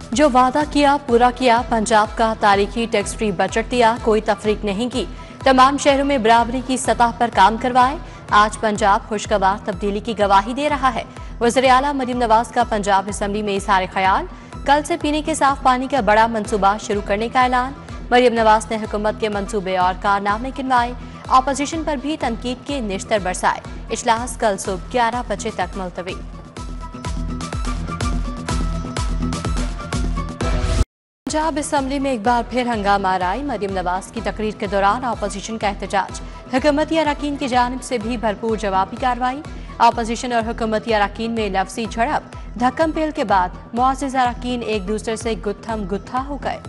जो वादा किया पूरा किया, पंजाब का तारीखी टैक्स फ्री बजट दिया, कोई तफरीक नहीं की, तमाम शहरों में बराबरी की सतह पर काम करवाए। आज पंजाब खुशगवार तब्दीली की गवाही दे रहा है। वज़ीर आला मरियम नवाज का पंजाब असम्बली में इज़हार ख्याल, कल से पीने के साफ पानी का बड़ा मंसूबा शुरू करने का ऐलान। मरियम नवाज ने हुकूमत के मंसूबे और कारनामे गिनवाए, अपोजिशन पर भी तनकीद के निश्तर बरसाए। इजलास कल सुबह 11 बजे तक मुलतवी। पंजाब असम्बली में एक बार फिर हंगामा आई। मरियम नवाज की तकरीर के दौरान अपोजिशन का एहतजाज, हुकूमती अरकान की जानिब से भी भरपूर जवाबी कार्रवाई। अपोजिशन और हुकूमती अरकान में लफ्जी झड़प, धक्कम पेल के बाद मुअज़्ज़िज़ अरकान एक दूसरे से गुत्थम गुत्था हो गए।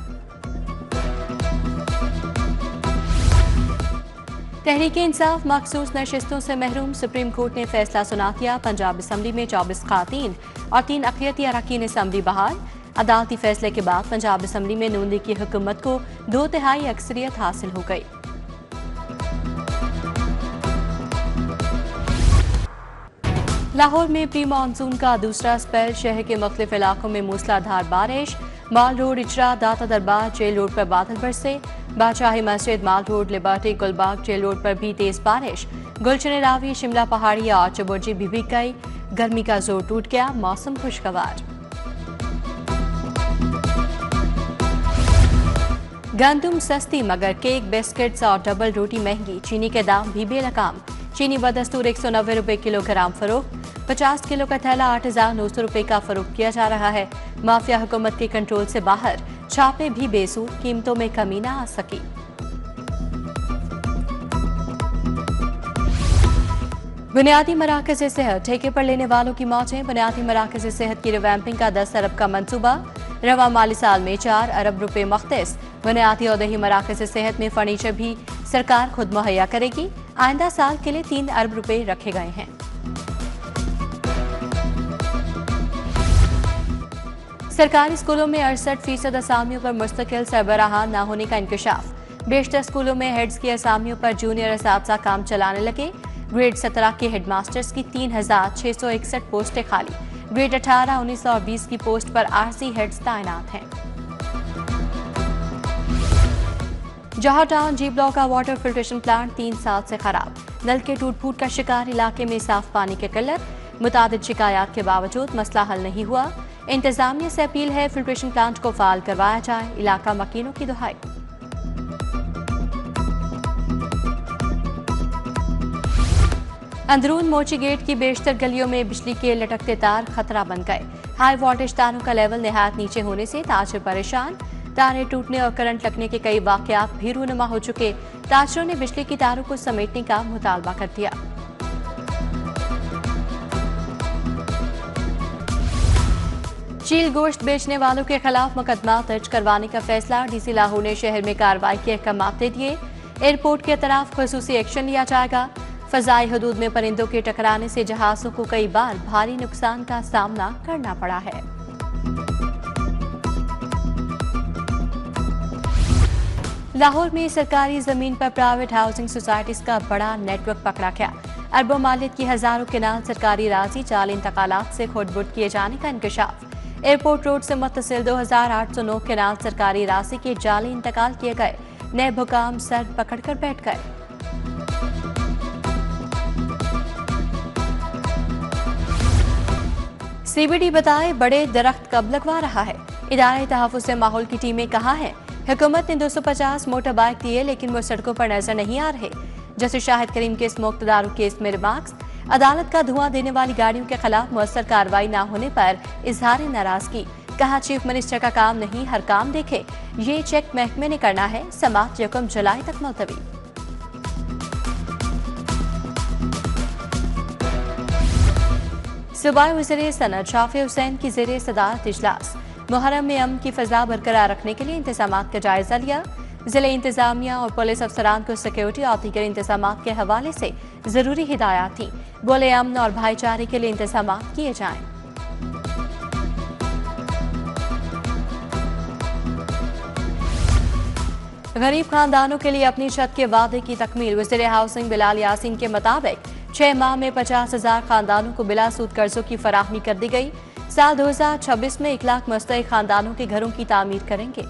तहरीक इंसाफ मखसूस नशिस्तों से महरूम, सुप्रीम कोर्ट ने फैसला सुना दिया। पंजाब असम्बली में 24 खातीन और 3 अक़लियती अरकान असम्बली बहाल। अदालती फैसले के बाद पंजाब असम्बली में नून लीग की हुकूमत को 2/3 अक्सरियत हासिल हो गई। लाहौर में प्री मानसून का दूसरा स्पेल, शहर के मुख्तलिफ इलाकों में मूसलाधार बारिश। माल रोड, इचरा, दाता दरबार, जेल रोड पर बादल बरसे। बादशाही मस्जिद, माल road, liberty, Gulbagh, jail road पर भी तेज बारिश। गुलशन रावी, शिमला पहाड़िया और चबुर्जी भी भीग गई। गर्मी का जोर टूट गया, मौसम खुशगवार। गंदुम सस्ती मगर केक, बिस्किट्स और डबल रोटी महंगी। चीनी के दाम भी बेलगाम। चीनी बदस्तूर 190 रुपए किलोग्राम फरोख्त। 50 किलो का थैला 8,900 रुपए का फरोख्त किया जा रहा है। माफिया हुकूमत के कंट्रोल से बाहर, छापे भी बेसूद, कीमतों में कमी न आ सकी। बुनियादी मराकज़ सेहत, ठेके पर लेने वालों की मौतें। बुनियादी मराकज़ सेहत की रिवैम्पिंग का 10 अरब का मंसूबा। रवा माली साल में 4 अरब रुपए मुख्तस। बुनियादी और दही मराकज़ सेहत में फर्नीचर भी सरकार खुद मुहैया करेगी। आइंदा साल के लिए 3 अरब रुपए रखे गए हैं। सरकारी स्कूलों में 68% असामियों पर मुस्तकिल सरबराहान न होने का इंकशाफ। बेशतर स्कूलों में हेड्स की असामियों पर जूनियर असातिज़ा काम चलाने लगे। ग्रेड 17 के हेडमास्टर्स की 3,661 पोस्टें खाली। ग्रेड 18, 19 और 20 की पोस्ट पर आरसी हेड्स तैनात हैं। जौहर टाउन जी ब्लॉक का वाटर फिल्ट्रेशन प्लांट 3 साल से खराब। नल के टूट फूट का शिकार, इलाके में साफ पानी की किल्लत। मुतादिद शिकायत के बावजूद मसला हल नहीं हुआ। इंतजामिया से अपील है फिल्ट्रेशन प्लांट को फाल करवाया जाए। इलाका मकीनों की दुहाई। अंदरून मोची गेट की बेशतर गलियों में बिजली के लटकते तार खतरा बन गए। हाई वोल्टेज तारों का लेवल निहायत नीचे होने से ताजिर परेशान। तारें टूटने और करंट लगने के कई वाकयात भी रूनुमा हो चुके। ताजिरों ने बिजली की तारों को समेटने का मुतालबा कर दिया। चील गोश्त बेचने वालों के खिलाफ मुकदमा दर्ज करवाने का फैसला। डीसी लाहौर ने शहर में कार्रवाई के अहकाम दे दिए। एयरपोर्ट के तरफ खसूसी एक्शन लिया जाएगा। फजाई हदूद में परिंदों के टकराने से जहाजों को कई बार भारी नुकसान का सामना करना पड़ा है। लाहौर में सरकारी जमीन पर प्राइवेट हाउसिंग सोसाइटीज का बड़ा नेटवर्क पकड़ा गया। अरबों मालियत की हजारों केनाल सरकारी राजी जाली इंतकालात से खुदबुद किए जाने का इंकशाफ। एयरपोर्ट रोड से मुत्तसिल 2,809 केनाल सरकारी राशि के जाली इंतकाल किए गए। नए हुकाम सर पकड़कर बैठ गए। सीबीडी बताए बड़े दरख्त कब लगवा रहा है। इदारे तहफ़्फ़ुज़ माहौल की टीम ने कहा है हुकूमत ने 250 मोटर बाइक दिए लेकिन वो सड़कों पर नजर नहीं आ रहे। जैसे शाहिद करीम के स्मोक तदारुक केस में रिमार्क्स। अदालत का धुआं देने वाली गाड़ियों के खिलाफ मुअस्सर कार्रवाई न होने पर इजहार नाराजगी। कहा चीफ मिनिस्टर का काम नहीं, हर काम देखे। ये चेक महकमे ने करना है। समाअत 1 जुलाई तक मुलतवी। सूबाई वज़ीर सनअत शाफी हुसैन की ज़ेरे सदारत इजलास। मुहर्रम में अमन की फ़ज़ा बरकरार रखने के लिए इंतज़ामात का जायजा लिया। ज़िले इंतजामिया और पुलिस अफसरान को सिक्योरिटी और दीगर इंतजामात के हवाले से ज़रूरी हिदायत थी। बोले अमन और भाईचारे के लिए इंतजामात किए जाएं। गरीब खानदानों के लिए अपनी छत के वादे की तकमील। वज़ीर हाउसिंग बिलाल यासीन के मुताबिक 6 माह में 50,000 खानदानों को बिला सूद कर्जों की फराहमी कर दी गई। साल 2026 में 1 लाख मुस्तहिक खानदानों के घरों की तामीर करेंगे।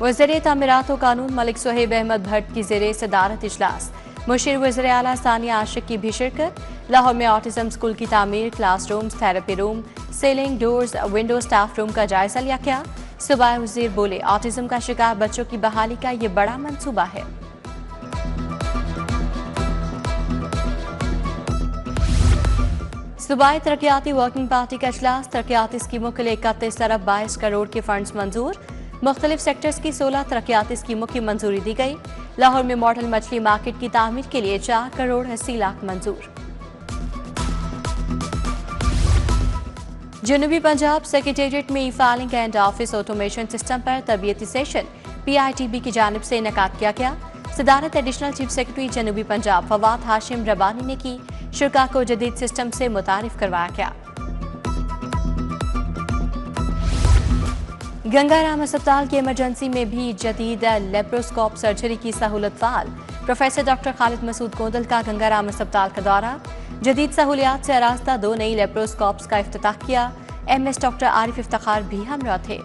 वज़ीर तामीरात व कानून मलिक सुहेब अहमद भट्ट की ज़ेरे सदारत इजलास। मुशीर वज़ीर आला सानिया आशिक की भी शिरकत। लाहौर में ऑटिज्म स्कूल की तामीर, classrooms, therapy room, ceiling, doors, window, staff room का जायजा लिया गया। सूबाई वज़ीर बोले, ऑटिज्म का शिकार बच्चों की बहाली का ये बड़ा मंसूबा है। सूबाई तरक्याती वर्किंग पार्टी का इजलास। तरक्याती स्कीमों के लिए 31 अरब 22 करोड़ के फंड्स मंजूर। मुख्तलिफ सेक्टर्स की 16 तरक्याती स्कीमों की मंजूरी दी गई। लाहौर में मॉडल मछली मार्केट की तामीर के लिए 4 करोड़ 80 लाख मंजूर। जनूबी पंजाब सेक्रेटेरिएट में ई filing and office automation system पर तरबियती सेशन PITB की जानिब से इनेकाद किया गया। सदारत एडिशनल चीफ सेक्रेटरी जनूबी पंजाब फवाद हाशिम रबानी ने की। शुरा को जदीद सिस्टम से मुतारिफ करवाया गया। गंगाराम अस्पताल की इमरजेंसी में भी जदीद लेप्रोस्कोप सर्जरी की सहूलत फाल। प्रोफेसर डॉक्टर खालिद मसूद गोंदल का गंगाराम अस्पताल का दौरा। जदीद सहूलियात से आरास्ता 2 नई लेप्रोस्कोप्स का इफ्तिताह किया। MS डॉक्टर आरिफ इफ्तिखार भी हमरा थे।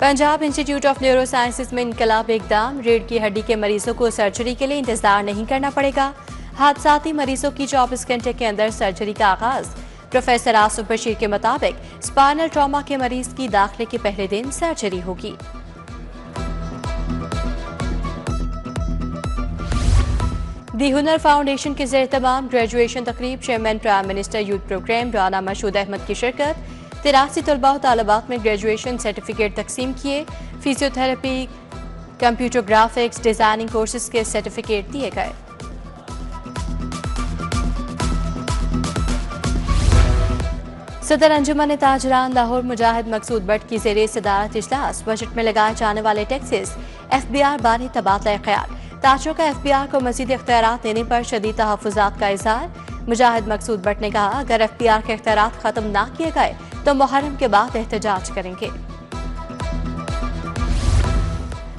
Punjab institute of neuro sciences में इनकलाब इकदाम। रीढ़ की हड्डी के मरीजों को सर्जरी के लिए इंतजार नहीं करना पड़ेगा। हादसाती मरीजों की 24 घंटे के अंदर सर्जरी का आगाज। प्रोफेसर आसिफ बशीर के मुताबिक स्पाइनल ट्रॉमा के मरीज की दाखिले के पहले दिन सर्जरी होगी। दी हुनर फाउंडेशन के ज़ेर तमाम ग्रेजुएशन तकरीब। Chairman prime minister youth programme Rana Mashhood Ahmed की शिरकत। 83 तलबा व तालिबात में ग्रेजुएशन सर्टिफिकेट तकसीम किए। Physiotherapy, computer graphics, designing courses के सर्टिफिकेट दिए गए। सदर अंजुमन ताजरान लाहौर मुजाहिद मकसूद भट्ट की ज़ेरे सदारत इजलास। बजट में लगाए जाने वाले टैक्सेस FBR बारे तबादला ख्याल। ताजरों का FBR को मज़ीद इख्तियारात देने पर शदीद तहफ़्फ़ुज़ात का इज़हार। मुजाहिद मकसूद भट्ट ने कहा, अगर FBR के इख्तियारात खत्म ना किए गए तो मुहर्रम के बाद एहतजाज करेंगे।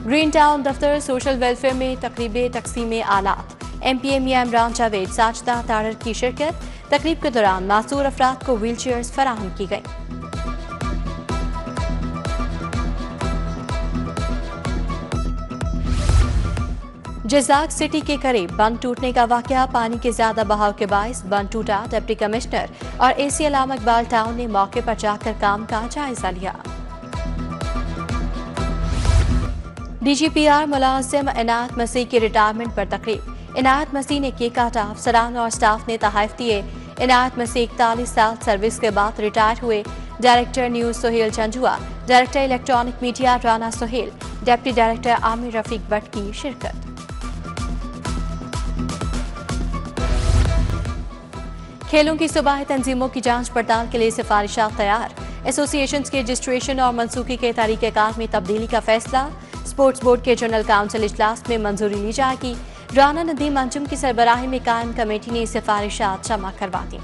ग्रीन टाउन दफ्तर सोशल वेलफेयर में तकरीब तकसीम आलात। MPA मियां इमरान जावेद, साजिदा तारर की शिरकत। तकरीब के दौरान मासूर अफराद को व्हील चेयर्स फराहम की गई। जजाक सिटी के करीब बंद टूटने का वाकया। पानी के ज्यादा बहाव के बायस बंद टूटा। डिप्टी कमिश्नर और AC अलामा इकबाल टाउन ने मौके पर जाकर काम का जायजा लिया। DGPR मुलाजिम इनायत मसीह की रिटायरमेंट पर तकरीब। इनायत मसीह ने केक काटा। अफसरान और स्टाफ ने तोहफे दिए। इनायत मसीह 41 साल सर्विस के बाद रिटायर हुए। Director news Sohail Chanjua, director electronic media Rana Sohail, deputy director Aamir Rafiq Bhatt की शिरकत। खेलों की सूबाई तंजीमों की जांच पड़ताल के लिए सिफारिशात तैयार। एसोसिएशंस के रजिस्ट्रेशन और मनसूखी के तरीक़ेकार में तब्दीली का फैसला। स्पोर्ट्स बोर्ड के जनरल काउंसिल इजलास में मंजूरी ली जाएगी। राना नदीम अंजुम की सरबराही में कायम कमेटी ने सिफारिशात जमा करवा दी।